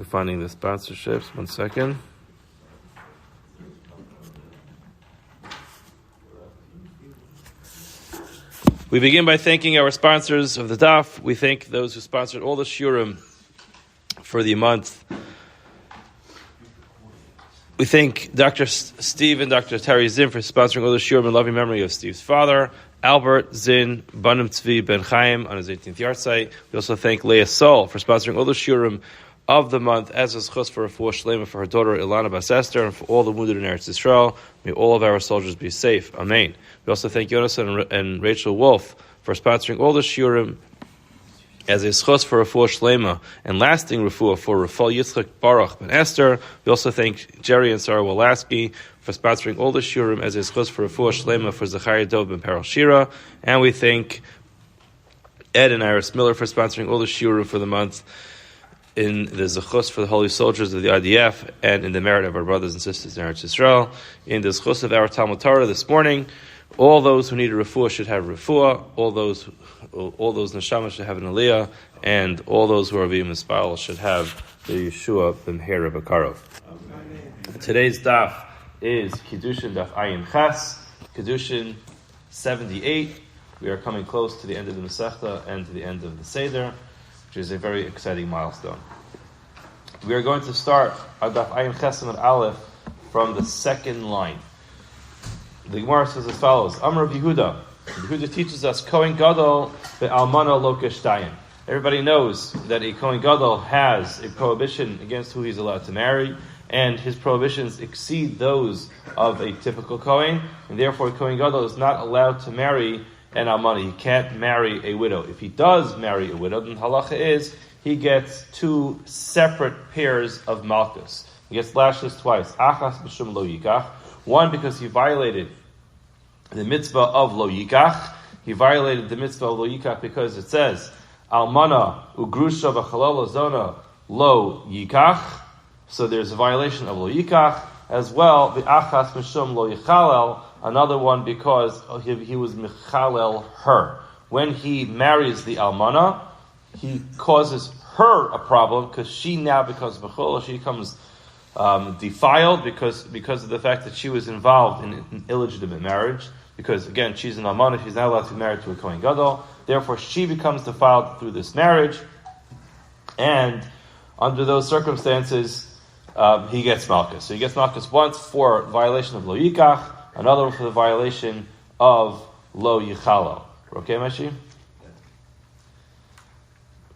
finding the sponsorships. 1 second. We begin by thanking our sponsors of the daf. We thank those who sponsored all the shiurim for the month. We thank Dr. Steve and Dr. Teri Czinn for sponsoring all the shiurim in loving memory of Steve's father, Albert Czinn Bunim Tzvi ben Chaim, on his 18th Yahrzeit. We also thank Leah Sol for sponsoring all the shiurim of the month as a zechus for refuah sheleimah for her daughter Ilana bas Esther, and for all the wounded in Eretz Yisroel. May all of our soldiers be safe. Amen. We also thank Yonason Rachel Wolff for sponsoring all the shiurim as a zechus for refuah sheleimah and lasting refuah for Refuel Yitzchak Baruch and Esther. We also thank Jerry and Sora Wolasky for sponsoring all the shiurim as a zechus for refuah sheleimah for Zecharya Dov and Perel Shira. And we thank Ed and Iris Miller for sponsoring all the shiurim for the month in the zechus for the holy soldiers of the IDF and in the merit of our brothers and sisters in Eretz Yisroel. In the zechus of our TALMUD TORAH this morning, all those who need a refuah should have refuah, all those neshamas should have an aliyah, and all those who are being mispal should have the Yeshua b'mheira b'karov. Today's daf is Kiddushin daf Ayin Ches, Kiddushin 78. We are coming close to the end of the Masechta and to the end of the Seder, which is a very exciting milestone. We are going to start daf Ayin Ches and Aleph from the second line. The Gemara says as follows: Amar Yehuda. Yehuda teaches us Kohen Gadol ve'almana lo kashtayim. Everybody knows that a Kohen Gadol has a prohibition against who he's allowed to marry, and his prohibitions exceed those of a typical Kohen, and therefore a Kohen Gadol is not allowed to marry an almana. He can't marry a widow. If he does marry a widow, then halacha is he gets 2 separate pairs of malchus. He gets lashes twice. Achas b'shum lo yikach. One, because he violated the mitzvah of lo yikach. He violated the mitzvah of lo yikach because it says, almana ugrusha v'chalala zona lo yikach. So there's a violation of lo yikach. As well, the achas mishum lo yichalel. Another one because he was michalel her. When he marries the almana, he causes her a problem because she now becomes mechala. She becomes defiled because of the fact that she was involved in an illegitimate marriage. Because again, she's an almana, she's not allowed to be married to a Kohen Gadol. Therefore, she becomes defiled through this marriage, and under those circumstances, he gets malchus. So he gets malchus once for violation of lo yikach, another one for the violation of lo yichalo. Okay, Mashi?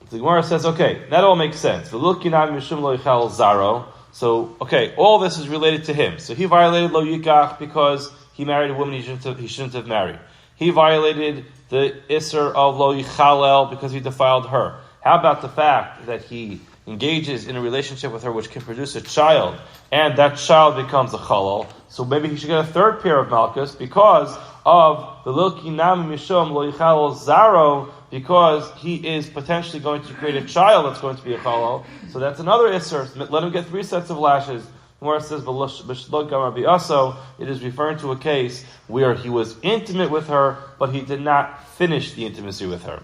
The Gemara says, okay, that all makes sense. V'lukinam mishum lo yichalo zaro. So, okay, all this is related to him. So he violated lo yikach because he married a woman he shouldn't have married. He violated the isser of lo yichalel because he defiled her. How about the fact that he engages in a relationship with her which can produce a child, and that child becomes a chalal? So maybe he should get a 3rd pair of malchus because of the lilkinam mishum lo yichalel zaro, because he is potentially going to create a child that's going to be a chalal. So that's another isser. Let him get 3 sets of lashes. Where it says, it is referring to a case where he was intimate with her, but he did not finish the intimacy with her.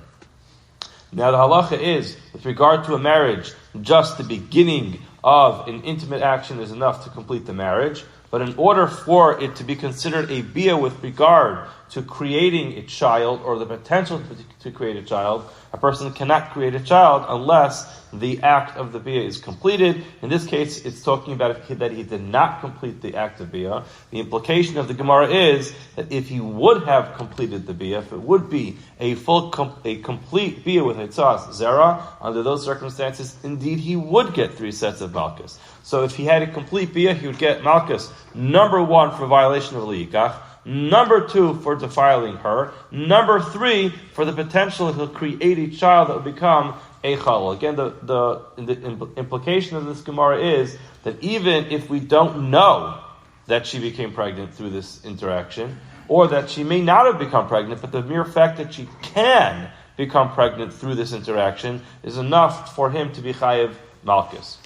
Now the halacha is, with regard to a marriage, just the beginning of an intimate action is enough to complete the marriage. But in order for it to be considered a bia with regard to creating a child or the potential to create a child, a person cannot create a child unless the act of the bia is completed. In this case, it's talking about that he did not complete the act of bia. The implication of the Gemara is that if he would have completed the bia, if it would be a complete bia with hitzas zera, under those circumstances, indeed he would get 3 sets of malchus. So if he had a complete bia, he would get malchus, number 1 for violation of lo yikach, number 2 for defiling her, number 3 for the potential that he'll create a child that will become a chalal. Again, the implication of this Gemara is that even if we don't know that she became pregnant through this interaction, or that she may not have become pregnant, but the mere fact that she can become pregnant through this interaction is enough for him to be chayiv malchus.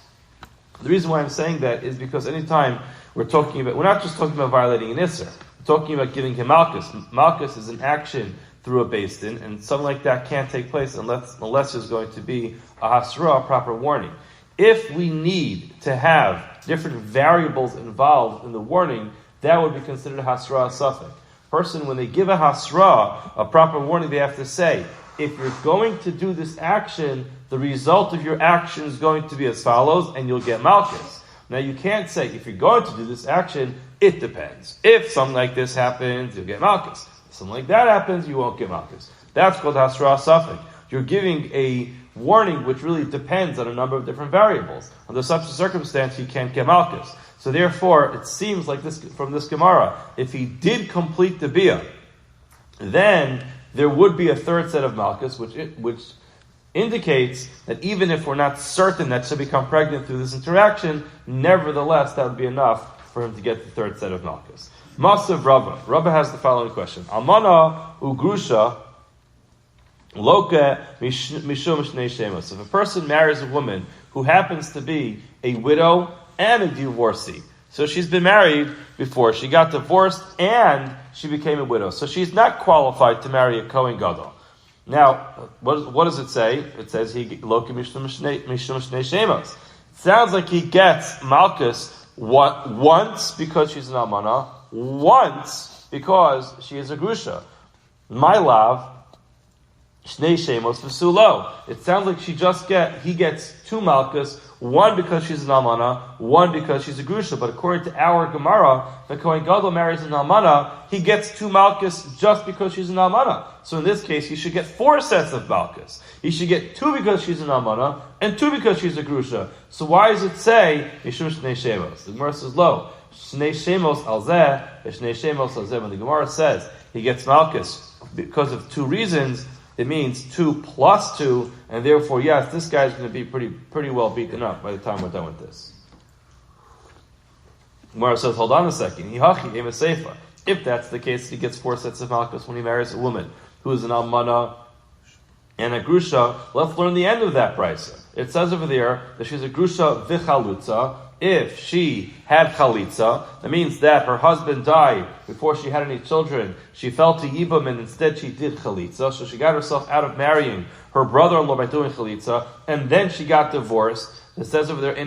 The reason why I'm saying that is because anytime we're not just talking about violating an isser, we're talking about giving him malchus. Malchus is an action through a beis din, and something like that can't take place unless there's going to be a hasra, a proper warning. If we need to have different variables involved in the warning, that would be considered a hasra suffix. Person, when they give a hasra, a proper warning, they have to say, if you're going to do this action, the result of your action is going to be as follows, and you'll get malchus. Now you can't say, if you're going to do this action, it depends. If something like this happens, you'll get malchus. If something like that happens, you won't get malchus. That's called hasra suffix. You're giving a warning which really depends on a number of different variables. Under such a circumstance, you can't get malchus. So therefore, it seems like this from this Gemara, if he did complete the bia, then there would be a third set of malchus, which indicates that even if we're not certain that she'll become pregnant through this interaction, nevertheless, that would be enough for him to get the third set of malchus. Masav Rabbi. Rabbi has the following question. Almana ugrusha loke mishum shnei shemos. If a person marries a woman who happens to be a widow and a divorcee, so she's been married before, she got divorced, and she became a widow, so she's not qualified to marry a Kohen Gadol. Now, what does it say? It says he loki mishum shnei shemos. Sounds like he gets malchus once because she's an almana, once because she is a grusha. My love, shnei shemos v'sulo. It sounds like he gets two malchus, one because she's an almana, one because she's a grusha. But according to our Gemara, the Kohen Gadol marries an almana, he gets two malchus just because she's an almana. So in this case, he should get 4 sets of malchus. He should get 2 because she's an almana, and 2 because she's a grusha. So why does it say mishum shnei shemos? The Gemara says, lo, shnei shemos al zeh, shnei shemos al zeh. When the Gemara says he gets malchus because of 2 reasons, it means 2 plus 2, and therefore, yes, this guy's going to be pretty well beaten up by the time we're done with this. Gemara says, hold on a second. If that's the case, he gets 4 sets of malchus when he marries a woman who is an almana and a grusha. Let's learn the end of that brisa. It says over there that she's a grusha v'chalutza. If she had chalitza, that means that her husband died before she had any children. She fell to yibum and instead she did chalitza. So she got herself out of marrying her brother-in-law by doing chalitza, and then she got divorced. It says over there, the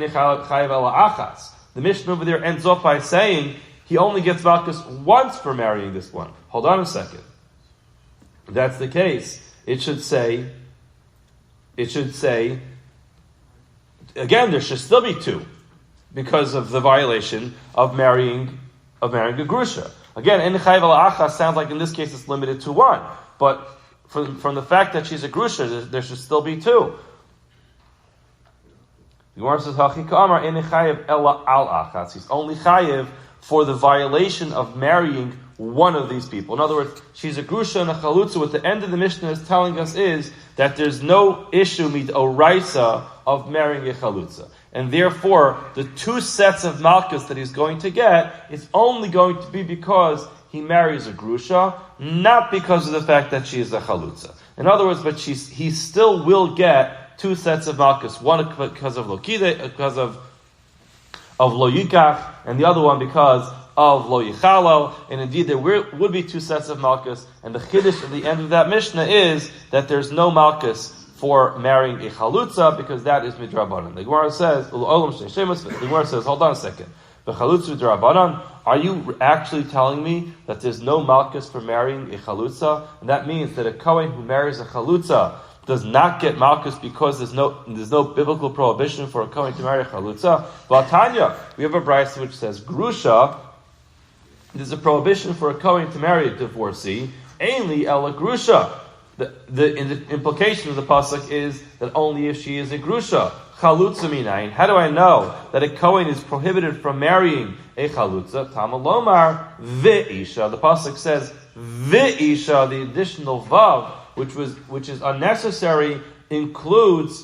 Mishnah over there ends off by saying he only gets malchus once for marrying this one. Hold on a second. If that's the case, it should say, again, there should still be 2. Because of the violation of marrying a grusha. Again, en chayv ala achas sounds like in this case it's limited to 1. But from the fact that she's a grusha, there should still be 2. The Gemara says, Hachi ka'amar en chayv ela al achas. He's only chayiv for the violation of marrying one of these people. In other words, she's a grusha and a chalutza. What the end of the Mishnah is telling us is that there's no issue midoraisa of marrying a chalutza. And therefore, the 2 sets of malchus that he's going to get is only going to be because he marries a grusha, not because of the fact that she is a chalutza. In other words, but he still will get 2 sets of malchus. One because of lokide, because of lo yikach, and the other one because of lo yichalo. And indeed, there would be 2 sets of malchus. And the chiddush at the end of that Mishnah is that there's no malchus for marrying a chalutza, because that is midrabanan. The Gemara says, hold on a second. The chalutza midrabanan, are you actually telling me that there's no malchus for marrying a chalutza? And that means that a Kohen who marries a chalutza does not get malchus because there's no biblical prohibition for a Kohen to marry a chalutza? Tanya, we have a brisa which says grusha, there's a prohibition for a Kohen to marry a divorcee, ainly ela grusha. The implication of the pasuk is that only if she is a grusha. Chalutza minayin. How do I know that a Kohen is prohibited from marrying a chalutza? Tamalomar ve'isha. The pasuk says ve'isha. The additional vav, which is unnecessary, includes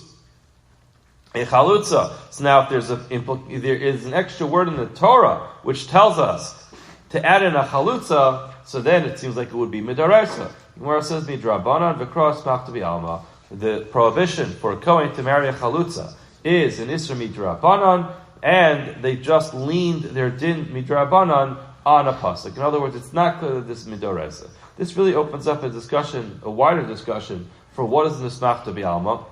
a chalutza. So now, if there is an extra word in the Torah which tells us to add in a chalutza, so then it seems like it would be midaresa. Gemara says midrabanan v'kros machtabi alma. The prohibition for a Kohen to marry a chalutza is an isra midrabanan, and they just leaned their din midrabanan on a pasuk. In other words, it's not clear that this is midaresa. This really opens up a wider discussion for what is the machtabi alma.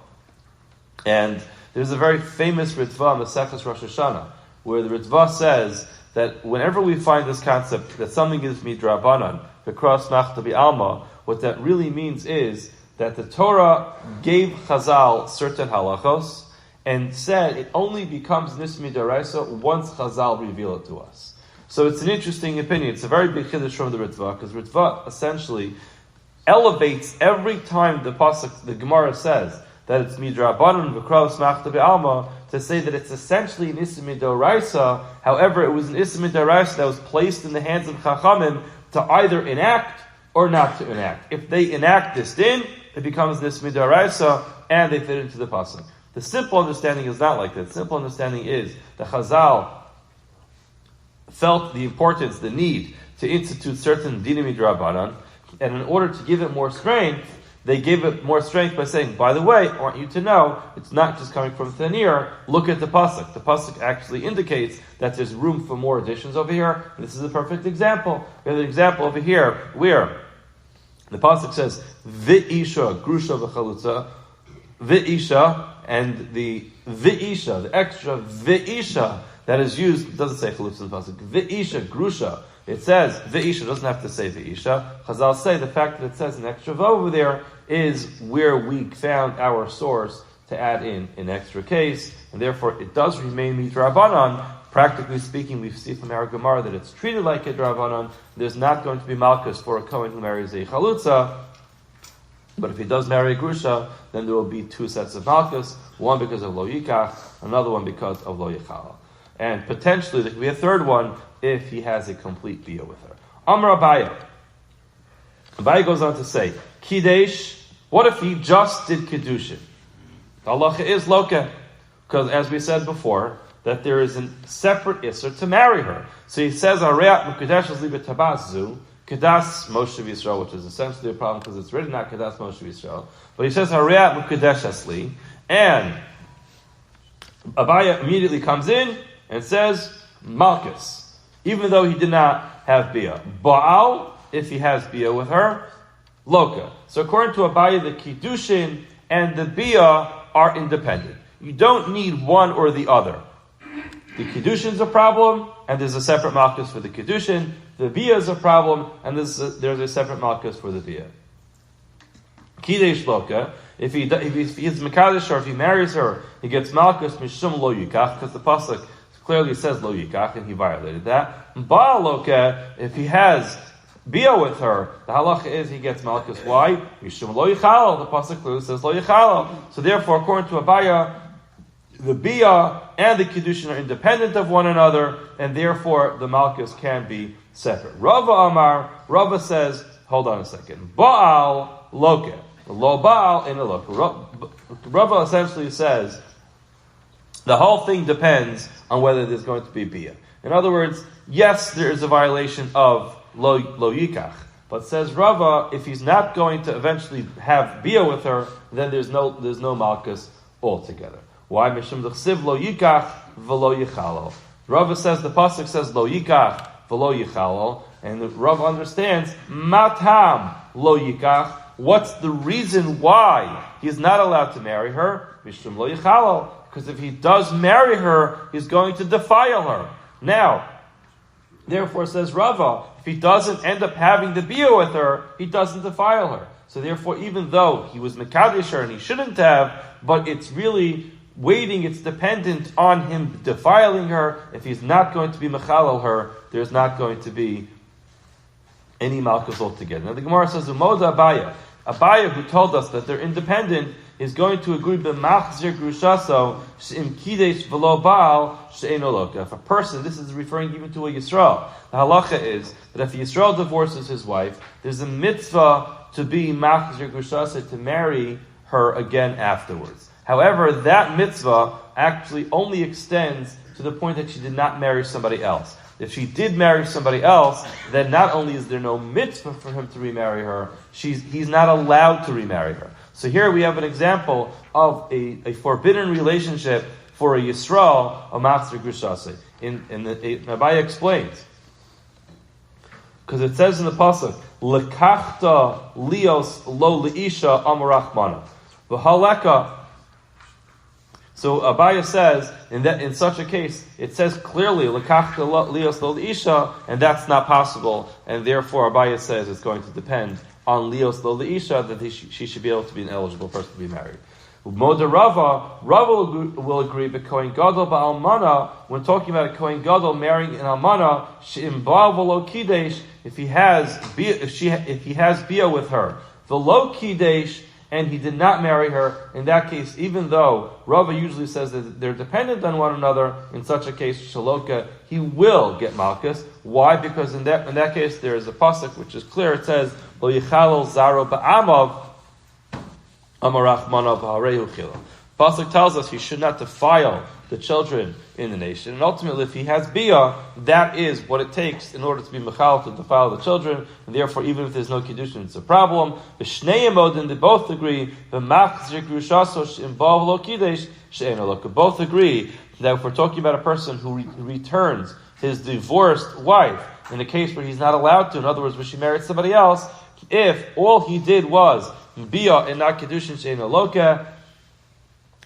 And There's a very famous Ritva on the Zechus Rosh Hashanah, where the Ritva says that whenever we find this concept that something is midrabanan, v'kros machta bi'alma, what that really means is that the Torah gave Chazal certain halachos and said it only becomes nis midaraisa once Chazal reveal it to us. So it's an interesting opinion. It's a very big Kiddush from the Ritva, because Ritva essentially elevates every time the pasuk, the Gemara says that it's midrabanan v'kros machta be'alma, to say that it's essentially an issa midoraisa. However, it was an issa midoraisa that was placed in the hands of Chachamim to either enact or not to enact. If they enact this din, it becomes this midoraisa, and they fit into the pasuk. The simple understanding is not like that. The simple understanding is that Chazal felt the importance, the need to institute certain dinim midrabanan, and in order to give it more strength, they gave it more strength by saying, by the way, I want you to know, it's not just coming from thin ear. Look at the pasuk. The pasuk actually indicates that there's room for more additions over here. And this is a perfect example. We have an example over here where the pasuk says, V'isha, grusha v'chalutza, V'isha, and the V'isha, the extra V'isha that is used, it doesn't say chalutza in the pasuk, V'isha, grusha. It says V'isha, doesn't have to say V'isha. Chazal say the fact that it says an extra V over there is where we found our source to add in an extra case, and therefore it does remain midrabanan. Practically speaking, we see from our Gemara that it's treated like a drabanan. There's not going to be malchus for a Kohen who marries a chalutza, but if he does marry a grusha, then there will be two sets of malchus, one because of lo yikach, another one because of lo yichal. And potentially there could be a third one if he has a complete bia with her. Amar Aryeh. Aryeh goes on to say, Kidesh, what if he just did Kiddushin? The halacha is loka, because as we said before, that there is a separate isser to marry her. So he says, Aryeh Mukadesh is libe tabazzu, Kedas Moshe Yisrael, which is essentially a problem because it's written not Kedas Moshe Yisrael. But he says, Aryeh Mukadesh asli, and Aryeh immediately comes in and says, Malchus, even though he did not have bia. Baal, if he has bia with her, loka. So according to Aryeh, the Kiddushin and the bia are independent. You don't need one or the other. The Kiddushin is a problem, and there's a separate malchus for the Kiddushin. The bia is a problem, and there's a separate malchus for the bia. Kidesh loka, if he's mekadesh or if he marries her, he gets malchus mishum lo yikach, because the pasuk clearly says lo yikach, and he violated that. Baal loka, if he has bia with her, the halacha is he gets malchus. Why? Mishum lo yichal. The pasuk clearly says lo yichal. So therefore, according to Aryeh, the bia and the kiddushin are independent of one another, and therefore the malchus can be separate. Rava Amar, Rava says, hold on a second. Baal loke, lo baal in a loke. Rava essentially says the whole thing depends on whether there's going to be bia. In other words, yes, there is a violation of lo yikach, but says Rava, if he's not going to eventually have bia with her, then there's no malchus altogether. Why? Mishum d'chsiv lo yikach v'lo yichalo. Rava says the pasuk says lo yikach v'lo yichalo, and Rava understands matam lo yikach. What's the reason why he's not allowed to marry her? Mishum lo yichalo, because if he does marry her, he's going to defile her. Now, therefore, says Rava, if he doesn't end up having the bia with her, he doesn't defile her. So therefore, even though he was mekadesh her and he shouldn't have, but it's really waiting, it's dependent on him defiling her. If he's not going to be mechalal her, there's not going to be any malchus altogether. Now the Gemara says, Umoda Aryeh. Aryeh, who told us that they're independent, is going to agree b'machzir grushaso she'im kidesh v'lo baal she'eino loka. If a person, this is referring even to a Yisrael, the halacha is that if a Yisrael divorces his wife, there's a mitzvah to be machzir grushaso, to marry her again afterwards. However, that mitzvah actually only extends to the point that she did not marry somebody else. If she did marry somebody else, then not only is there no mitzvah for him to remarry her, he's not allowed to remarry her. So here we have an example of a forbidden relationship for a Yisrael, a Machzir Grushase. Aryeh explains, because it says in the pasuk, Lekachta lios lo leisha amorachmana. V'haleka. So Abaya says, in such a case, it says clearly, L'kachta Leah Sol Isha, and that's not possible, and therefore Abaya says it's going to depend on Leah Sol Isha, that she should be able to be an eligible person to be married. Moda Rava will agree, but Kohen Gadol ba'almana, when talking about a Kohen Gadol marrying an almana, she'imba v'lo kidesh, if he has bia with her, v'lo kidesh, and he did not marry her, in that case, even though Rava usually says that they're dependent on one another, in such a case, shaloka, he will get malchus. Why? Because in that case, there is a pasuk which is clear. It says, Lo yichalel zaro ba'amav, amarach manav ha'arehu chila. Pasuk tells us he should not defile the children in the nation. And ultimately, if he has bia, that is what it takes in order to be mechal to defile the children. And therefore, even if there's no Kiddushin, it's a problem. B'shnei emodin, they both agree. Both agree that if we're talking about a person who returns his divorced wife in a case where he's not allowed to, in other words, where she married somebody else, if all he did was bia and not Kiddushin she'ena loka,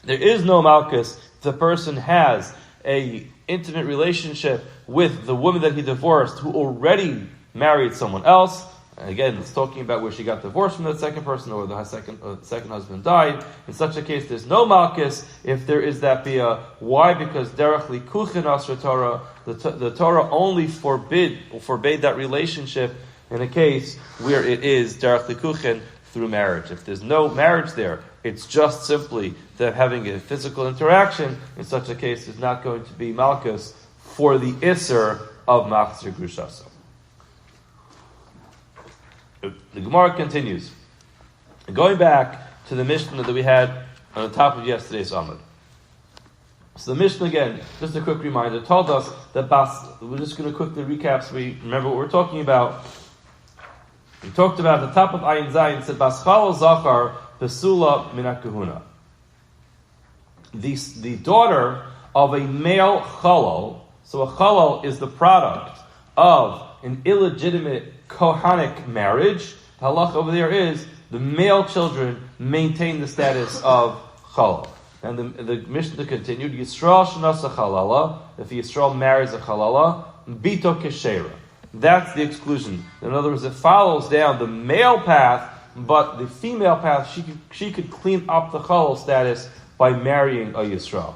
there is no malchus. The person has a intimate relationship with the woman that he divorced who already married someone else. And again, it's talking about where she got divorced from that second person or the second husband died. In such a case, there's no malchus if there is that bia. Why? Because derech likuchen asra Torah, the Torah only forbade that relationship in a case where it is derech likuchen through marriage. If there's no marriage there, it's just simply that having a physical interaction. In such a case, there's not going to be malchus for the isser of machzir grushaso. The Gemara continues. Going back to the Mishnah that we had on the top of yesterday's Amud. So the Mishnah, again, just a quick reminder, told us that we're just going to quickly recap so we remember what we're talking about. We talked about the top of Ayin Zayin, said Baschal Zachar Pesula Minat Kahuna. The daughter of a male chalal, so a chalal is the product of an illegitimate Kohanic marriage. The halach over there is the male children maintain the status of chalal. And the Mishnah continued, Yisrael shenasa chalala, if Yisrael marries a chalala, bito keshera. That's the exclusion. In other words, it follows down the male path, but the female path, she could clean up the chalal status by marrying a Yisrael.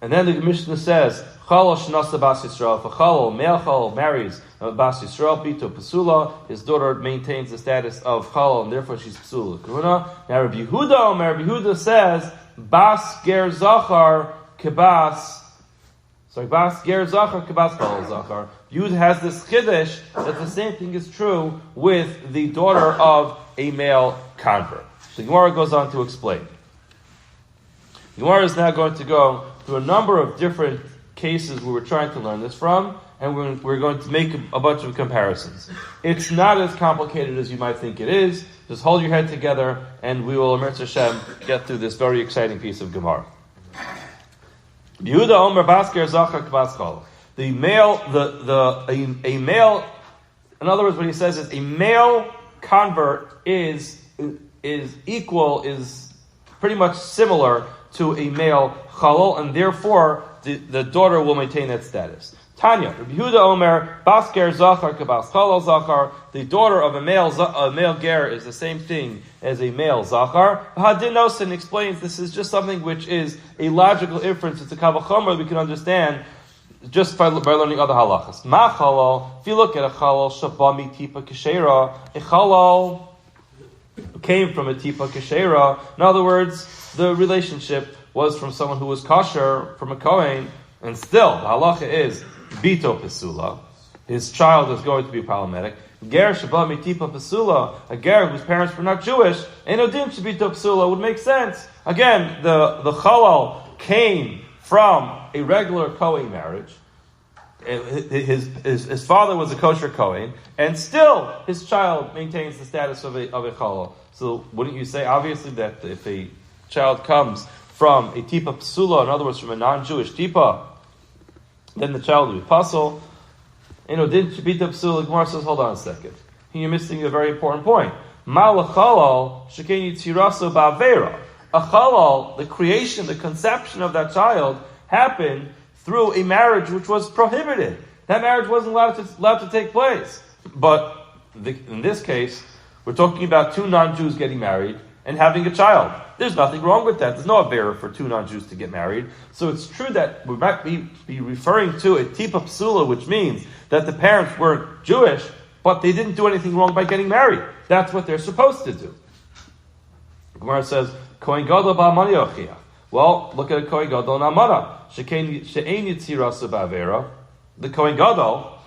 And then the Mishnah says, Chalal shenasa bas Yisrael. If a chalal, male chalal, marries a bas Yisrael, bito pasula, his daughter maintains the status of chalal, and therefore she's pasula kahuna. Now Rabbi Yehuda says, bas ger zachar kebas. Bas ger zachar kebas chalal zachar. Yud has this chiddush that the same thing is true with the daughter of a male convert. The Gemara goes on to explain. The Gemara is now going to go through a number of different cases we were trying to learn this from, and we're going to make a bunch of comparisons. It's not as complicated as you might think it is. Just hold your head together, and we will, Eretz Hashem, get through this very exciting piece of Gemara. Yehuda Omer Basker Zachar Kbas Chol. The male, a male. In other words, what he says is a male convert is pretty much similar to a male chalal, and therefore the daughter will maintain that status. Tanya, Rabbi Yehuda Omer, Basker Zachar Kebas Chalal Zachar, the daughter of a male ger is the same thing as a male Zachar. Yonason explains this is just something which is a logical inference. It's a kavachomer we can understand just by learning other halachas. Ma chalal, if you look at a chalal, shabami tipa keshera, a chalal came from a tipa keshera. In other words, the relationship was from someone who was kosher, from a kohen, and still the halacha is bito pesula. His child is going to be problematic. Ger sheba mitipa pesula, a ger whose parents were not Jewish, enodim shebito pesula would make sense. Again, the chalal came from a regular kohen marriage. His father was a kosher kohen, and still his child maintains the status of a chalal. So wouldn't you say, obviously, that if a child comes from a tipa psula, in other words, from a non-Jewish tipa, then the child will be pasul. Didn't shebita psula? Gemara says, hold on a second. You're missing a very important point. Malachalal sheken yitziraso ba'avera. A chalal, the creation, the conception of that child, happened through a marriage which was prohibited. That marriage wasn't allowed to take place. But in this case, we're talking about two non-Jews getting married and having a child. There's nothing wrong with that. There's no avera for two non-Jews to get married. So it's true that we might be referring to a tipa psula, which means that the parents weren't Jewish, but they didn't do anything wrong by getting married. That's what they're supposed to do. The Gemara says, Kohen Gadol ba'amani yochiach. Well, look at a Kohen Gadol and Amana. She'ein yitzirasa ba'avera. The Kohen Gadol,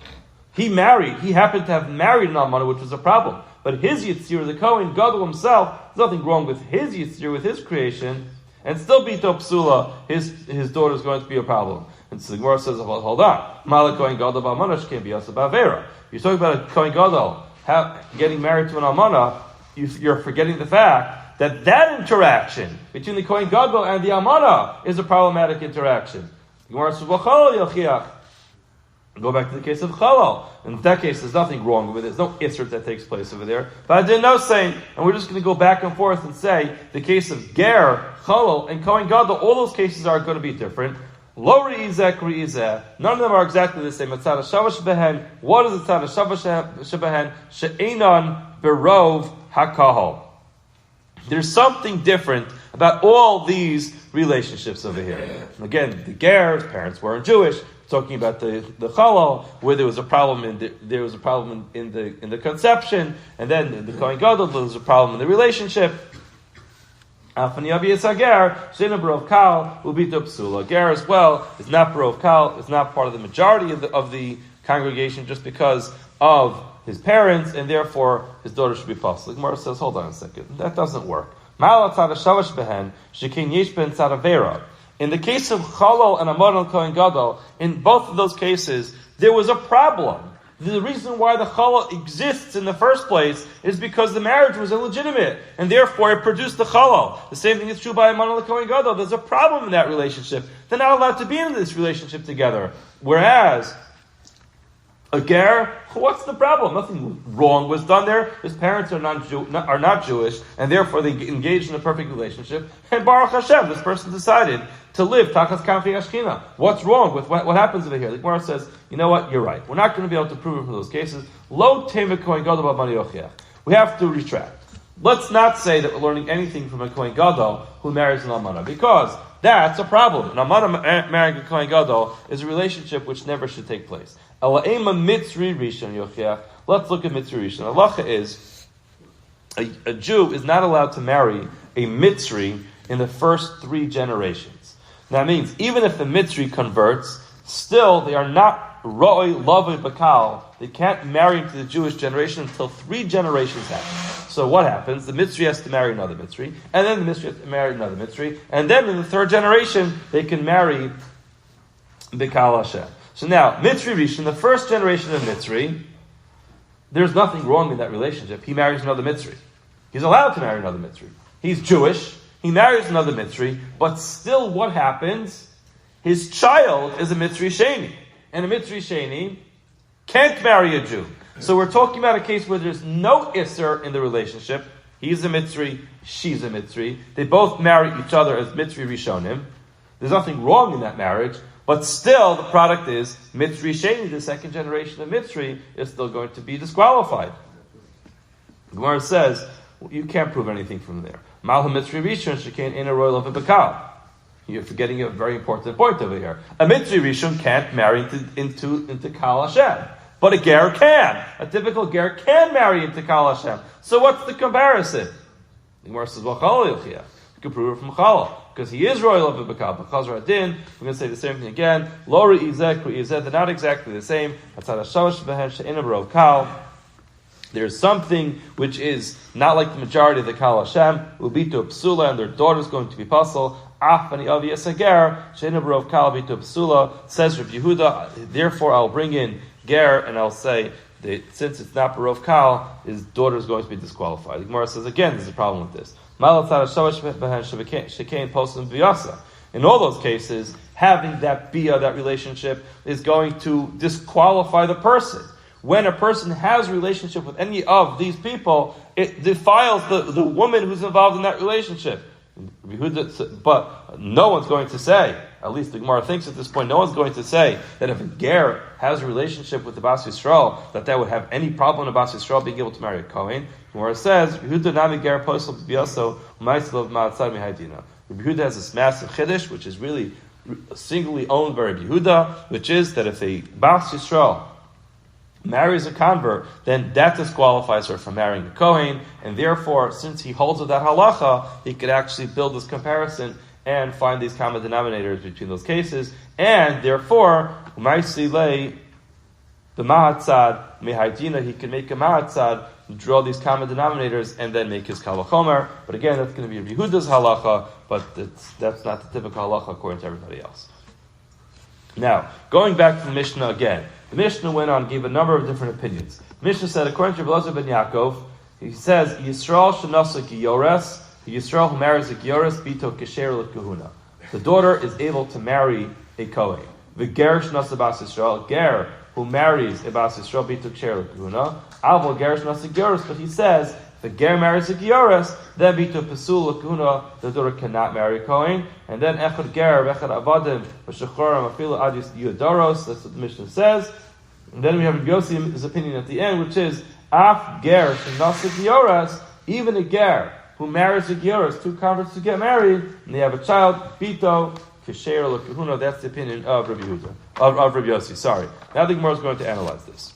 he happened to have married an Amana, which was a problem. But his Yitzir, the Kohen Gadol himself, there's nothing wrong with his Yitzir, with his creation, and still Bito Psula, his daughter is going to be a problem. And so the Gemara says, well, hold on. Mala Kohen Gadol ba'amana can't be asa ba'avera. You're talking about a Kohen Gadol getting married to an Amana, you're forgetting the fact that interaction between the Kohen Gadol and the Amana is a problematic interaction. The Gemara says, well, go back to the case of Chalal. In that case, there's nothing wrong with it. There's no Isser that takes place over there. But I didn't know saying, and we're just going to go back and forth and say, the case of Ger, Chalal, and Kohen Gadol, all those cases are going to be different. Lo re'izeh, re'izeh. None of them are exactly the same. Tzad ha'shavash behen. What is the tzad ha'shavash behen? She'enon berov hakahol. There's something different about all these relationships over here. Again, the Ger's parents weren't Jewish. Talking about the chalal, where there was a problem in the conception, and then the Kohen Gadol, there was a problem in the relationship. Ger as well is not barov kal, is not part of the majority of the congregation just because of his parents, and therefore his daughter should be possible. Gemara says, hold on a second, that doesn't work. In the case of Chalal and Amar and Kohen Gadol, in both of those cases, there was a problem. The reason why the Chalal exists in the first place is because the marriage was illegitimate, and therefore it produced the Chalal. The same thing is true by Amar and Kohen Gadol. There's a problem in that relationship. They're not allowed to be in this relationship together. Whereas a ger, what's the problem? Nothing wrong was done there. His parents are not Jewish, and therefore they engaged in a perfect relationship. And Baruch Hashem, this person decided to live tachas kanfi ashkina. What's wrong with what happens over here? The Gemara says, you know what? You're right. We're not going to be able to prove it from those cases. Lo tema kohen gadol b'mani yochiach. We have to retract. Let's not say that we're learning anything from a kohen gadol who marries an almana, because that's a problem. An almana marrying a kohen gadol is a relationship which never should take place. Let's look at mitzri rishon. Halacha is a Jew is not allowed to marry a mitzri in the first 3 generations. That means even if the mitzri converts, still they are not roi lavoi bakal. They can't marry into the Jewish generation until 3 generations happen. So what happens? The mitzri has to marry another mitzri, and then the mitzri has to marry another mitzri, and then in the 3rd generation they can marry Bikal Hashem. So now, Mitzri Rishon, the first generation of Mitzri, there's nothing wrong in that relationship. He marries another Mitzri. He's allowed to marry another Mitzri. He's Jewish. He marries another Mitzri. But still, what happens? His child is a Mitzri Sheni. And a Mitzri Sheni can't marry a Jew. So we're talking about a case where there's no Isser in the relationship. He's a Mitzri. She's a Mitzri. They both marry each other as Mitzri Rishonim. There's nothing wrong in that marriage. But still, the product is Mitzri Sheni, the 2nd generation of Mitzri, is still going to be disqualified. The Gemara says, you can't prove anything from there. Malha Mitzri Rishon shekain ena roy love bakal. You're forgetting a very important point over here. A Mitzri Rishon can't marry into Kal Hashem, but a ger can. A typical ger can marry into Kal Hashem. So what's the comparison? The Gemara says, well, Chalal yochiach. You can prove it from Chalal. Because he is royal of the Bakal, but Chazar Adin, we're going to say the same thing again. Lo re'izeh, re'izeh, they're not exactly the same. There's something which is not like the majority of the Kal Hashem, ubito psula, and their daughter is going to be puzzle. Afani avi esager, she'ena barov kal bito psula, says Rabbi Yehuda, therefore I'll bring in ger, and I'll say that since it's not barov kal, his daughter is going to be disqualified. The Gemara says again, there's a problem with this. In all those cases, having that bia, that relationship, is going to disqualify the person. When a person has a relationship with any of these people, it defiles the woman who's involved in that relationship. But no one's going to say, at least the Gemara thinks at this point, no one's going to say that if a ger has a relationship with the Bas Yisrael, that would have any problem in Bas Yisrael being able to marry a Kohen. The Gemara says, Yehuda nami ger posel b'yaso u'maislav ma'atzad mihaydina. Yehuda has this massive chiddush, which is really singly owned by Rabbi Yehuda, which is that if a Bas Yisrael marries a convert, then that disqualifies her from marrying a Kohen, and therefore, since he holds of that halacha, he could actually build this comparison and find these common denominators between those cases, and therefore, the ma'atzad mehaydina, he can make a ma'atzad, draw these common denominators, and then make his kal v'chomer. But again, that's going to be Rabbi Yehuda's halacha, but that's not the typical halacha according to everybody else. Now, going back to the Mishnah again, the Mishnah went on and gave a number of different opinions. The Mishnah said, according to Rabbi ben Yaakov, he says, Yisrael shenasa giyores, Yisrael who marries a giyores, bito kesher l'kahuna. The daughter is able to marry a Kohen. The ger shenasa bas Yisrael, ger who marries a bas Yisrael, bito kesher l'kahuna. Avol ger shenasa giyores, but he says, if a ger marries a giyores, then bito pesul l'kahuna, the daughter cannot marry a Kohen. And then echad ger, echad avadim, v'shechoram afilu adis yudaros, that's what the Mishnah says. And then we have Yosim's opinion at the end, which is, af ger shenasa giyores, even a ger who marries a giyores, two converts to get married, and they have a child, bito kesher l'kahuna. That's the opinion of Rabbi Yehuda, of Rabbi Yossi. Sorry. Now the Gemara is going to analyze this.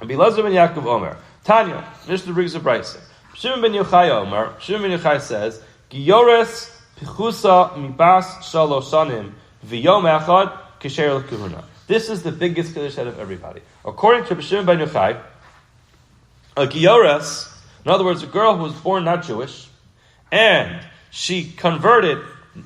Rabbi Lezer ben Yaakov Omer, Tanya, Mishnah brings a brayso. Shimon ben Yochai Omer, Shimon ben Yochai says, giyores pichusa mibas shalosh shanim v'yom echad kesher l'kahuna. This is the biggest kiddush out of everybody. According to Shimon ben Yochai, a giyores, in other words, a girl who was born not Jewish, and she converted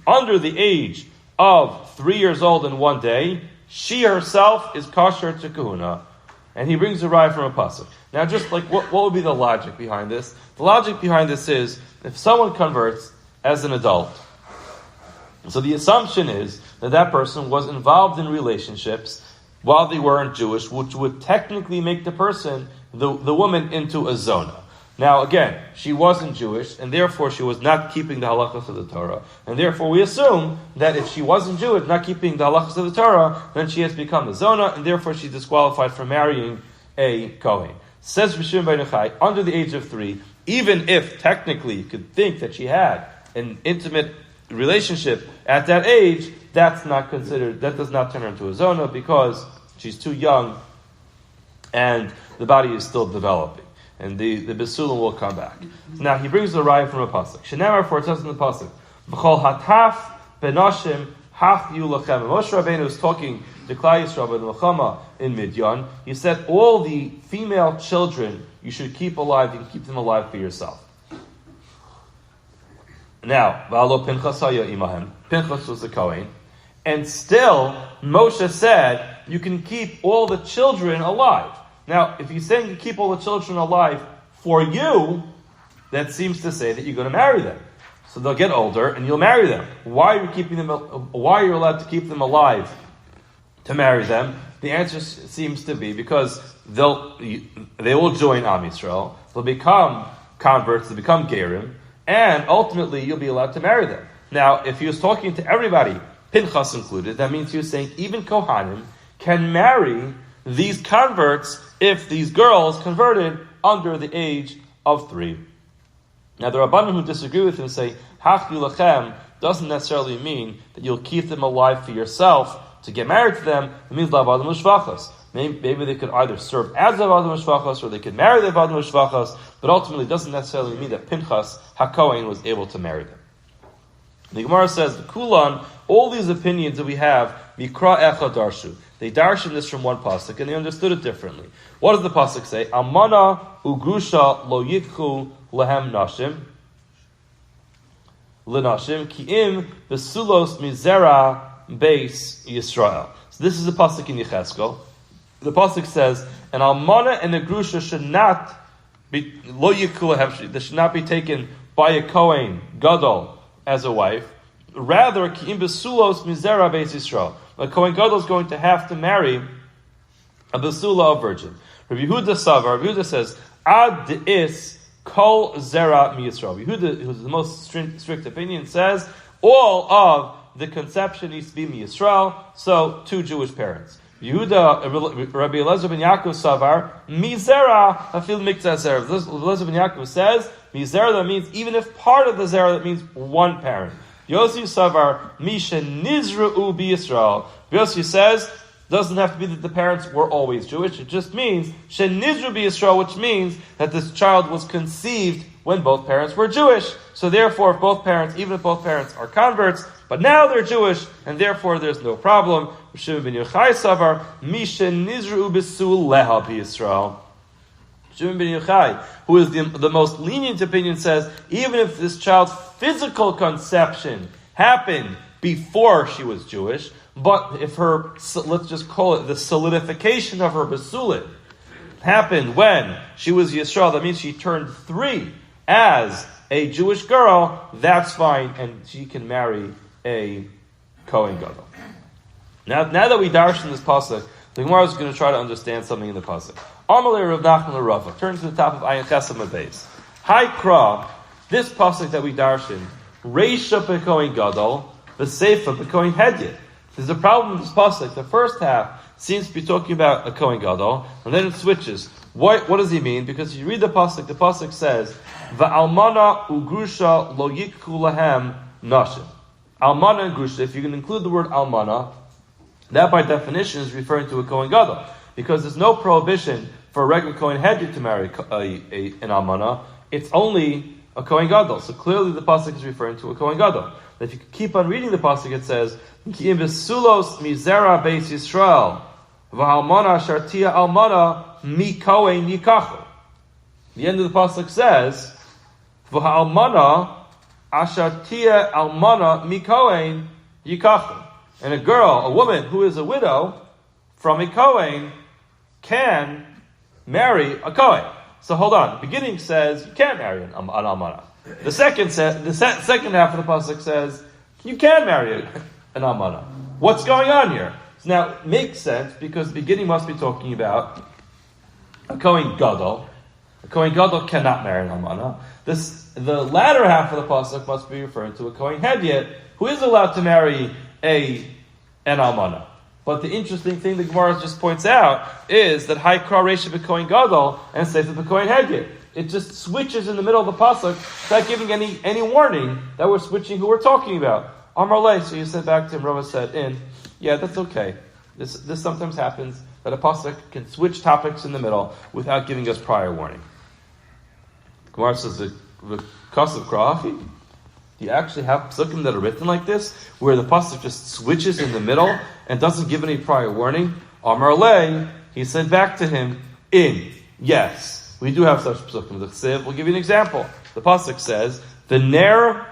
under the age of 3 years old in one day, she herself is kosher to kahuna. And he brings a raya from a pasuk. Now, just like, what would be the logic behind this? The logic behind this is, if someone converts as an adult, so the assumption is that that person was involved in relationships while they weren't Jewish, which would technically make the person, the woman, into a zona. Now, again, she wasn't Jewish, and therefore she was not keeping the halachas of the Torah. And therefore we assume that if she wasn't Jewish, not keeping the halachas of the Torah, then she has become a zona, and therefore she's disqualified from marrying a Kohen. Says Rishon ben Yochai, under the age of 3, even if technically you could think that she had an intimate relationship at that age, that's not considered, that does not turn her into a zona because she's too young and the body is still developing. And the Besulim will come back. Now he brings the raya from a pasuk. Shenamar, for it says in the pasuk, V'chol hataf benashim hach yu lachem. Moshe Rabbeinu was talking to Klal Yisrael by the Milchama in Midyan. He said, all the female children you should keep alive. You can keep them alive for yourself. Now, V'alo Pinchas haya imahem. Pinchas was the Kohen. And still, Moshe said, you can keep all the children alive. Now, if he's saying you keep all the children alive for you, that seems to say that you're going to marry them. So they'll get older and you'll marry them. Why are you keeping them? Why are you allowed to keep them alive to marry them? The answer seems to be because they will join Am Yisrael, they'll become converts, they'll become gerim, and ultimately you'll be allowed to marry them. Now, if he was talking to everybody, Pinchas included, that means he was saying even Kohanim can marry these converts if these girls converted under the age of 3. Now the Rabbanim who disagree with him say, Hach Yulachem doesn't necessarily mean that you'll keep them alive for yourself to get married to them. It means Lavadim Ushvachas. Maybe they could either serve as Lavadim Ushvachas or they could marry the Lavadim Ushvachas, but ultimately it doesn't necessarily mean that Pinchas HaKohen was able to marry them. The Gemara says, the Kulan, all these opinions that we have, Mikra Echa Darshu. They darshan this from one pasuk, and they understood it differently. What does the pasuk say? Amana ugrusha lo yikhu lehem nashim lenashim kiim besulos mizera beis Yisrael. So this is a pasuk in Yecheskel. The pasuk says, an almana and a grusha should not be lo yikhu lehem. They should not be taken by a Kohen Gadol as a wife. Rather, kiim besulos mizera beis Yisrael. A Kohen Gadol is going to have to marry a Basula, a virgin. Rabbi Yehuda Savar, Rabbi Yehuda says, Ad de'is Kol Zera Mi Yisrael. Yehuda, who's the most strict opinion, says all of the conception needs to be Mi Yisrael, so 2 Jewish parents. Yehuda, Rabbi Elazar ben Yaakov Savar, Mi Zera Hafil Mikta Zera. Elazar ben Yaakov says, Mi Zera, that means even if part of the Zera, that means 1 parent. Yossi Savar, Misha Nizra'u Bi Yisrael. Yossi says, doesn't have to be that the parents were always Jewish. It just means Shenizru Bi Yisrael, which means that this child was conceived when both parents were Jewish. So therefore, if both parents, even if both parents are converts, but now they're Jewish, and therefore there's no problem. Shimon ben Yochai Savar, Misha Nizru Bisul Leha Bi Yisrael. Shimon ben Yochai, who is the most lenient opinion, says even if this child's physical conception happened before she was Jewish, but if her, let's just call it the solidification of her Basulit, happened when she was Yisrael, that means she turned 3 as a Jewish girl, that's fine, and she can marry a Kohen Gadol. Now that we darshan this pasuk, the Gemara is going to try to understand something in the pasuk. Amalei Rav Nachman Rava. Turn to the top of Ayin Chesam Beis. Hai Kra, this pasuk that we darshan, Reisha Bekohen Gadol, the Seifa Bekohen Hedyet. There's a problem with this pasuk. The first half seems to be talking about a Kohen Gadol, and then it switches. What does he mean? Because if you read the pasuk says, Va'almana ugrusha lo yikhu lahem nashim. Almana and grusha, if you can include the word almana, that by definition is referring to a Kohen Gadol. Because there's no prohibition for a regular Kohen Hedyet to marry an almana. It's only a Kohen Gadol. So clearly the pasuk is referring to a Kohen Gadol. If you keep on reading the pasuk, it says, "Ki im besulos mizera beis Yisrael, v'almana shartia almana mi kohen yikachu." The end of the pasuk says, "V'almana ashartia almana mi kohen yikachu," and a woman who is a widow from a kohen can marry a kohen. So hold on. The beginning says you can't marry an almana. The second half of the pasuk says you can marry an almana. What's going on here? So now it makes sense because the beginning must be talking about a Kohen Gadol. A Kohen Gadol cannot marry an almana. The latter half of the pasuk must be referring to a Kohen Hedyet who is allowed to marry an almana. But the interesting thing the Gemara just points out is that Hai Kra Reisha B'Kohen Gadol and says that B'Kohen Hedyet. It just switches in the middle of the pasuk without giving any warning that we're switching who we're talking about. Amar Lei, so you said back to him, Rava said, yeah, that's okay. This sometimes happens, that a pasuk can switch topics in the middle without giving us prior warning. Gemara says, the Kasav Krahachi, do you actually have psukim that are written like this, where the pasuk just switches in the middle and doesn't give any prior warning? Amar Lei, he said back to him, yes. We do have such psukim. The Chsiv, we'll give you an example. The pasuk says, "The ner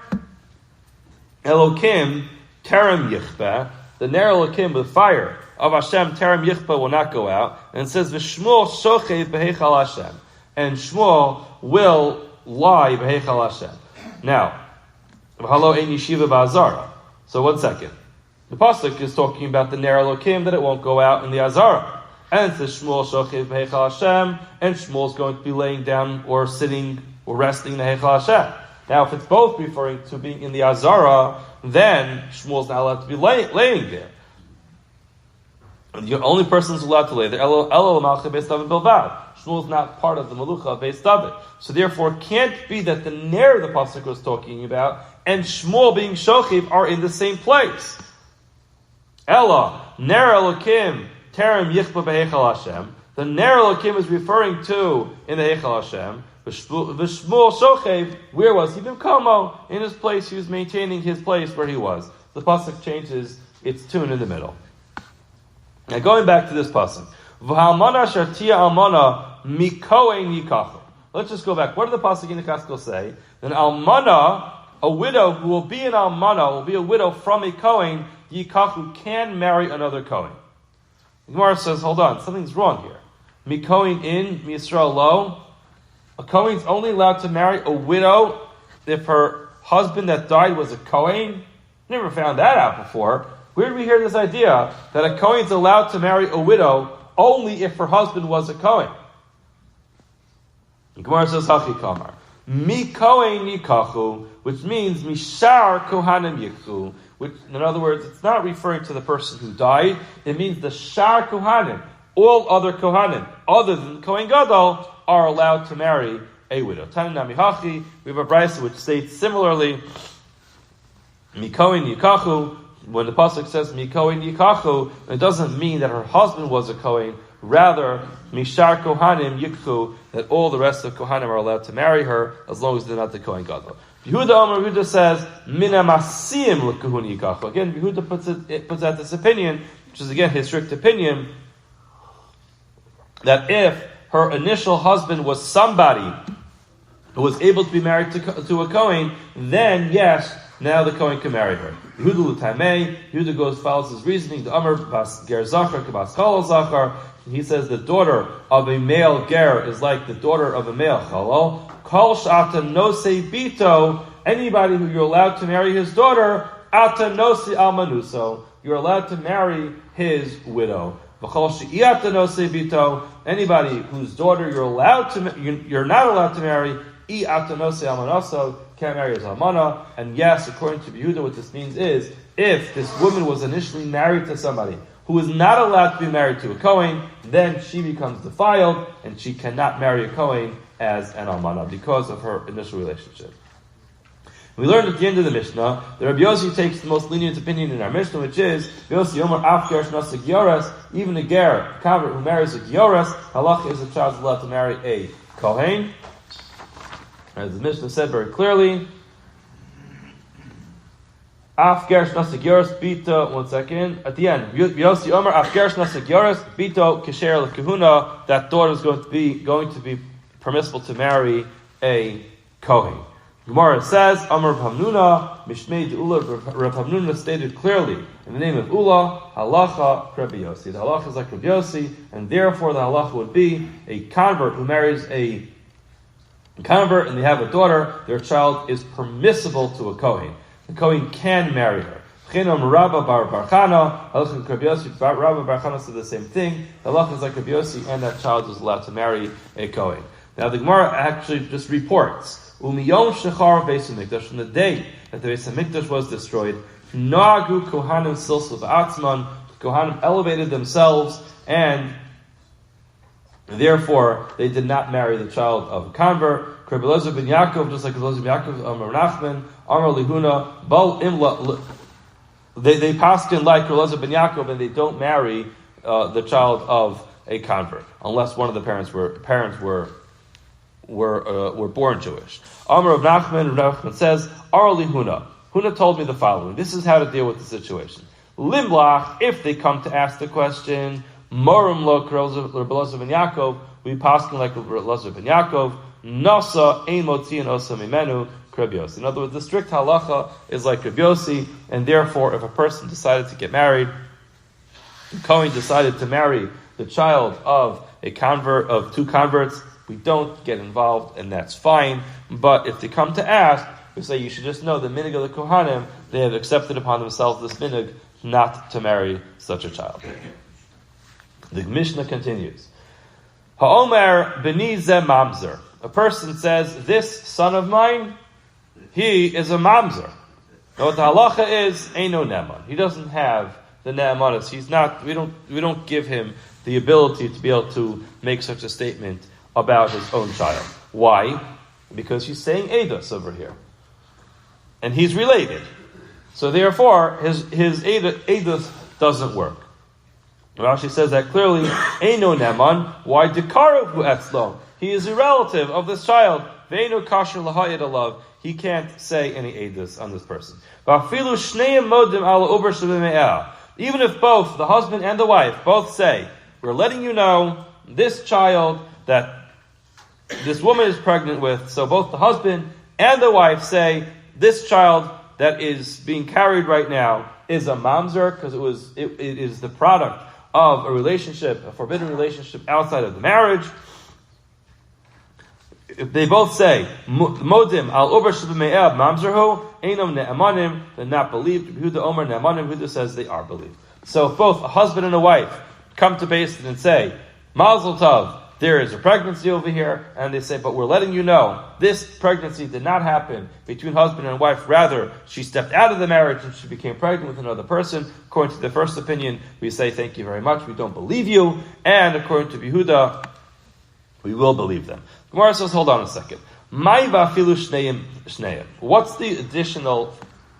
Elokim terem yichba." The ner Elokim, the fire of Hashem terem yichba, will not go out. And it says, "V'shmuel shochev beheichal Hashem," and Shmuel will lie beheichal Hashem. Now, v'halo ein yeshiva ba'azara. So 1 second. The pasuk is talking about the ner Elokim, that it won't go out in the azara. And it says Shmuel shochev beheichal Hashem, and Shmuel's going to be laying down or sitting or resting in the heichal Hashem. Now, if it's both referring to being in the Azara, then Shmuel's not allowed to be laying there. The only person who's allowed to lay there, Elo Malchei Beis David Bilvad. Shmuel's not part of the Malucha of Beis David. So therefore, it can't be that the Ner the pasuk was talking about and Shmuel being shochev are in the same place. Ella Ner Elokim Terem Yichba Beheichal Hashem. The Ner Elokim is referring to in the Heichal Hashem. V'Shmuel Shochev, where was he? B'Komo, in his place. He was maintaining his place where he was. The pasuk changes its tune in the middle. Now going back to this pasuk, V'Halmana Shartia Almana Mikohen Yikachu. Let's just go back. What did the pasuk in the Kaskil say? An almana, a widow who will be an almana, will be a widow from a Kohen Yikachu, can marry another Kohen. The Gemara says, hold on, something's wrong here. Mi Kohen in, Mi Yisrael lo. A Kohen's only allowed to marry a widow if her husband that died was a Kohen. Never found that out before. Where did we hear this idea that a Kohen's allowed to marry a widow only if her husband was a Kohen? The Gemara says, Hachi Kamar. Mi kohen yikachu, which means mishar kohanim yikchu, which, in other words, it's not referring to the person who died. It means the shar kohanim, all other kohanim, other than kohen gadol, are allowed to marry a widow. Tanina mihachi, we have a brayso which states similarly, mi kohen yikachu. When the pasuk says mi kohen yikachu, it doesn't mean that her husband was a kohen. Rather, mishar kohanim yikchu, that all the rest of kohanim are allowed to marry her as long as they're not the kohen gadol. Yehuda says mina masim l'kohen yikachu. Again, Yehuda puts out this opinion, which is again his strict opinion, that if her initial husband was somebody who was able to be married to a kohen, then yes, now the kohen can marry her. Yehuda follows his reasoning. The Amr bas ger zachar k'bas chalal zachar. He says the daughter of a male ger is like the daughter of a male chalal. Kol sh'ata nosei bito. Anybody who you're allowed to marry his daughter, ata nosei almanuso. You're allowed to marry his widow. V'chol she'iyata nosei bito. Anybody whose daughter you're not allowed to marry, I ata nosei almanaso. Can't marry his almana. And yes, according to Yehuda, what this means is, if this woman was initially married to somebody who is not allowed to be married to a kohen, then she becomes defiled, and she cannot marry a kohen as an almana because of her initial relationship. We learned at the end of the Mishnah that Rabbi Yossi takes the most lenient opinion in our Mishnah, which is Yossi Yomer Af Ger Sh'nasa Gioras, even a ger, convert who marries a Gioras, halacha is a child allowed to marry a kohen. As the Mishnah said very clearly, Af ger sh'nasa gioras bito. One second. At the end, Yossi Omer Af ger sh'nasa gioras bito kesher lekahuna. That daughter is going to be permissible to marry a kohen. Gemara says, Amar Rav Hamnuna Mishmei De'ula. Rav Hamnuna stated clearly in the name of Ula halacha Rabbi Yossi. The halacha is like Rabbi Yossi, and therefore the halacha would be a convert who marries a convert and they have a daughter, their child is permissible to a kohen. The kohen can marry her. Rabbi Bar Chana said the same thing. The halacha is like Rabbi Yossi, and that child is allowed to marry a kohen. Now the Gemara actually just reports, Umiyom Shechar Beis HaMikdash, from the day that the Beis HaMikdash was destroyed, Nagu Kohanim Silsul V'Atzman, Kohanim elevated themselves, and therefore they did not marry the child of a convert. Rabbi Elazar ben Yaakov, just like Elazar ben Yaakov, Amar Nachman, Amar Lihuna, Bal Imla, they paskin like Elazar ben Yaakov, and they don't marry the child of a convert unless one of the parents were born Jewish. Amar of Nachman says, Amar Lihuna. Huna told me the following. This is how to deal with the situation. Limblach, if they come to ask the question, Morim lo Rabbi Elazar ben Yaakov, we paskin like Rabbi Elazar ben Yaakov. Nasa ein motzian osa mimenu Rabbi Yossi. In other words, the strict halacha is like Rabbi Yossi, and therefore, if a person decided to get married, the kohen decided to marry the child of a convert, of two converts, we don't get involved, and that's fine. But if they come to ask, we say you should just know the minig of the kohanim, they have accepted upon themselves this minig not to marry such a child. The Mishnah continues. Ha'omer b'ni ze mamzer. A person says, this son of mine, he is a mamzer. Now what the halacha is, eino ne'eman. He doesn't have the ne'emanis. He's not, we don't give him the ability to be able to make such a statement about his own child. Why? Because he's saying edus over here. And he's related. So therefore, his edus doesn't work. Rashi says that clearly, eino ne'eman. Why dekaru hu etzlo? He is a relative of this child. Ve'enu kasher lahayid alav. He can't say any edus on this person. Even if both the husband and the wife both say, we're letting you know this child that this woman is pregnant with, so both the husband and the wife say this child that is being carried right now is a mamzer because it is the product of a relationship, a forbidden relationship outside of the marriage. If they both say modim al uber shebme'ab mamzerho einam ne'emanim, they're not believed. Yehuda Omer ne'emanim. Yehuda says they are believed. So if both a husband and a wife come to Beis Din and say Mazel Tov, there is a pregnancy over here, and they say, but we're letting you know, this pregnancy did not happen between husband and wife, rather, she stepped out of the marriage and she became pregnant with another person. According to the first opinion, we say, thank you very much, we don't believe you, and according to Yehuda, we will believe them. Gemara says, hold on a second. What's the additional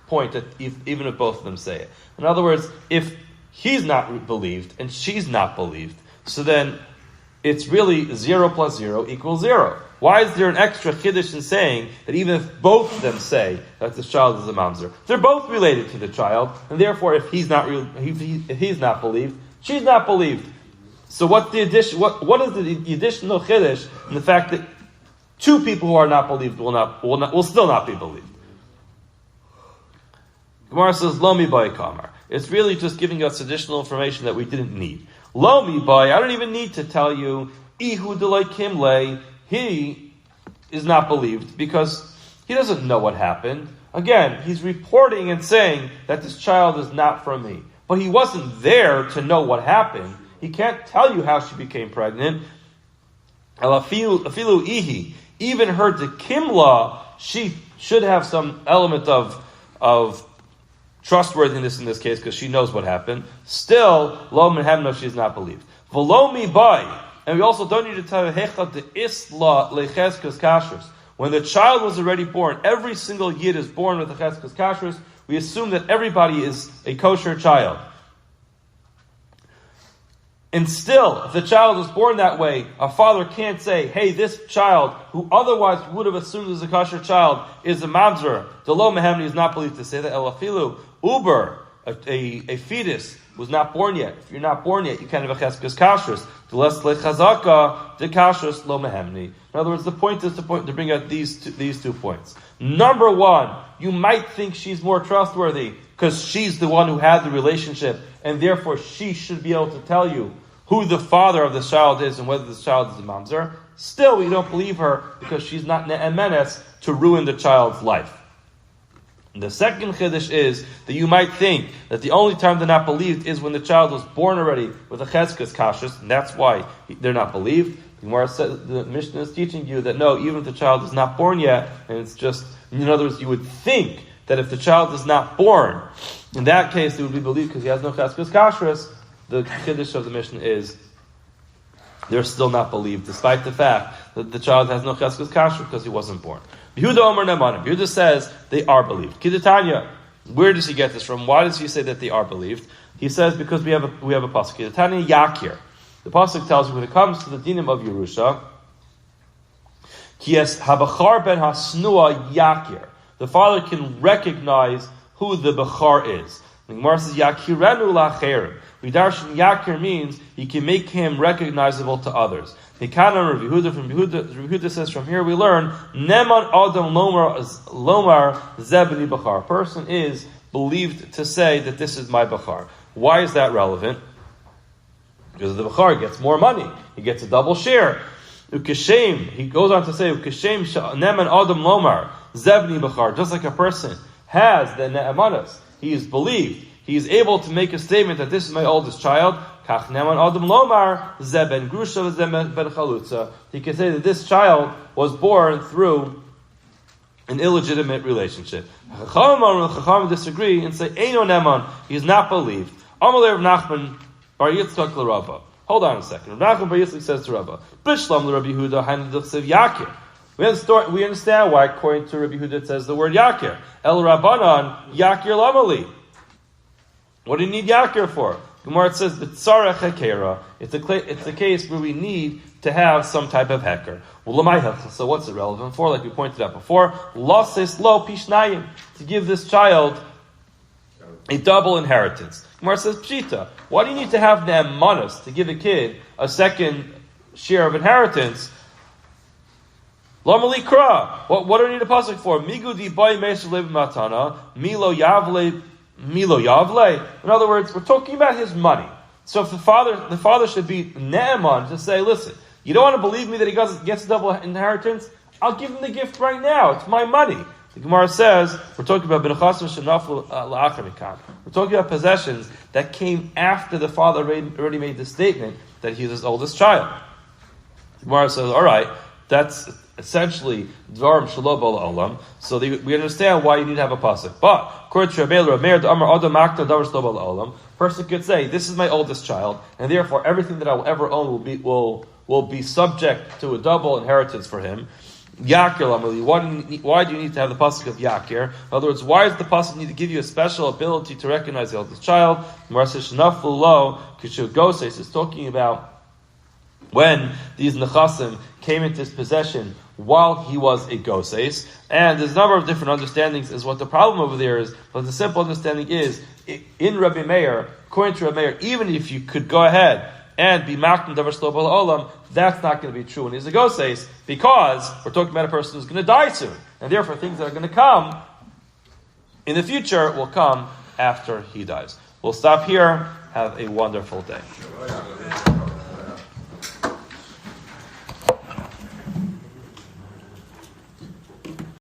point that even if both of them say it? In other words, if he's not believed and she's not believed, so then it's really 0 plus 0 equals 0. Why is there an extra Kiddush in saying that even if both of them say that this child is a mamzer, they're both related to the child, and therefore if he's not if he's not believed, she's not believed. So what's the addition? What is the additional Kiddush in the fact that two people who are not believed will still not be believed? Gemara says, Lomi by Kamar. It's really just giving us additional information that we didn't need. Lomi by, I don't even need to tell you, Ihu delay kimle, he is not believed because he doesn't know what happened. Again, he's reporting and saying that this child is not from me. But he wasn't there to know what happened. He can't tell you how she became pregnant. Afilu ihi, even her dekimla, she should have some element of trustworthiness in this case because she knows what happened. Still, lo menhemno, she is not believed. V'lo by, and we also don't need to tell you hechad de isla lecheskas kashrus. When the child was already born, every single yid is born with a cheskas kashrus. We assume that everybody is a kosher child. And still, if the child was born that way, a father can't say, hey, this child, who otherwise would have assumed is a kosher child, is a mamzer. The lo mehemni is not believed to say that. Elafilu, uber, a fetus, was not born yet. If you're not born yet, you can't have a cheskas kashrus. The less lechazaka, the kashrus lo mehemni. In other words, the point is to bring out these two points. Number one, you might think she's more trustworthy because she's the one who had the relationship, and therefore she should be able to tell you who the father of the child is and whether this child is a mamzer. Still, we don't believe her because she's not ne'emenes to ruin the child's life. And the second chiddush is that you might think that the only time they're not believed is when the child was born already with a cheskas kashrus, and that's why they're not believed. The Mishnah is teaching you that no, even if the child is not born yet, and it's just, in other words, you would think that if the child is not born, in that case, it would be believed because he has no cheskas kashrus. The chiddush of the Mishnah is they're still not believed, despite the fact that the child has no cheskas kashrus because he wasn't born. Yehuda Omer Nemanim. Yehuda says they are believed. Kiddushin. Where does he get this from? Why does he say that they are believed? He says because we have a pasuk. Kiddushin Yakir. The pasuk tells you when it comes to the dinim of Yerusha, Kies habachar ben hasnua Yakir. The father can recognize who the bachar is. The Gemara says Yakirenu lacherim. Vidarshan Yakir means he can make him recognizable to others. Nikana Rabbi Yehuda says from here we learn Neman Adam Lomar Zebni Bachar. A person is believed to say that this is my Bachar. Why is that relevant? Because the Bachar gets more money. He gets a double share. Ukeshem, he goes on to say Ukeshem Neman Adam Lomar Zebni Bachar. Just like a person has the Ne'emanas, he is believed. He is able to make a statement that this is my oldest child. He can say that this child was born through an illegitimate relationship. Chacham disagree and say, Eino Neman, he is not believed. Amalei Rav Nachman bar Yitzchak l'Rabba. Hold on a second. Rav Nachman bar Yitzchak says to Rabba, Bishlam l'Rabbi Yehuda hainu d'chsev Yakir. We understand why, according to Rabbi Yehuda, it says the word Yakir. El Rabbanan, Yakir Lamali. What do you need Yakir for? Gemara says, B'tzarech hekera. It's a case where we need to have some type of heker. So what's it relevant for? Like we pointed out before, Lasis lo pishnayim, to give this child a double inheritance. Gemara says, Pshita. Why do you need to have ne'emanos to give a kid a second share of inheritance? Lamali kra. What do you need a pasuk for? Migudi bay meishalev matana milo yavle. Milo Yavle. In other words, we're talking about his money. So if the father should be ne'eman to say, listen, you don't want to believe me that he gets a double inheritance? I'll give him the gift right now. It's my money. The Gemara says, we're talking about we're talking about possessions that came after the father already made the statement that he's his oldest child. Gemara says, all right, that's essentially dvarim shelo b'ol olam. So we understand why you need to have a pasuk. But according to Rabbi Rameir, the Amar Adam Makta Davar shelo b'ol olam, person could say, this is my oldest child, and therefore everything that I will ever own will be subject to a double inheritance for him. Yakir Lamali, why do you need to have the pasuk of Yakir? In other words, why does the pasuk need to give you a special ability to recognize the eldest child? Goses is talking about when these nechasim came into his possession while he was a goses, and there's a number of different understandings as what the problem over there is, but the simple understanding is, in Rabbi Meir, according to Rabbi Meir, even if you could go ahead and be maktam davar shelo b'ol olam, that's not going to be true when he's a goses, because we're talking about a person who's going to die soon, and therefore things that are going to come in the future will come after he dies. We'll stop here. Have a wonderful day.